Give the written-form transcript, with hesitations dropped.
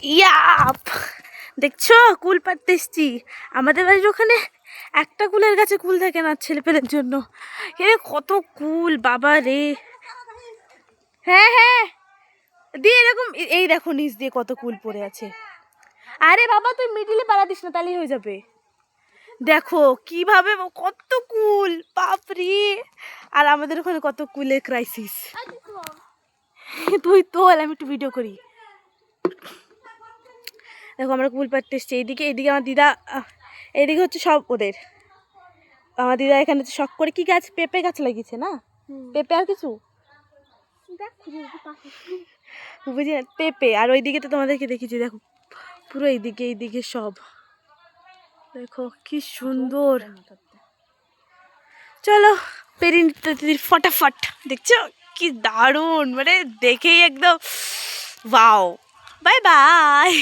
Yup, দেখছো কুল পাড়তে এসছি। আমাদের বাড়ির ওখানে একটা কুলের গাছে কুল থাকে না ছেলেপেলের জন্য। এ কত কুল বাবা রে। হ্যাঁ হ্যাঁ, দিয়ে এরকম এই দেখো নিচ দিয়ে কত কুল পড়ে আছে। আরে বাবা তুই মিডিলে পাড়া দিস না, তাহলেই হয়ে যাবে। দেখো কিভাবে কত কুল, বাপরে। আর আমাদের ওখানে কত কুলের ক্রাইসিস। তুই তোল, আমি একটু ভিডিও করি। দেখো আমরা কুল পাড়তে এসছি। এইদিকে আমার দিদা, এইদিকে হচ্ছে সব ওদের। আমার দিদা এখানে শখ করে কি গাছ, পেঁপে গাছ লাগিয়েছে না? পেঁপে আর কিছু বুঝি না, পেঁপে। আর ওইদিকে তো তোমাদেরকে দেখেছি, দেখো পুরো এইদিকে সব। দেখো কি সুন্দর। চলো পেরিয়ে নিতে ফটাফট। দেখছো কি দারুণ, মানে দেখেই একদম ওয়াও। Bye bye.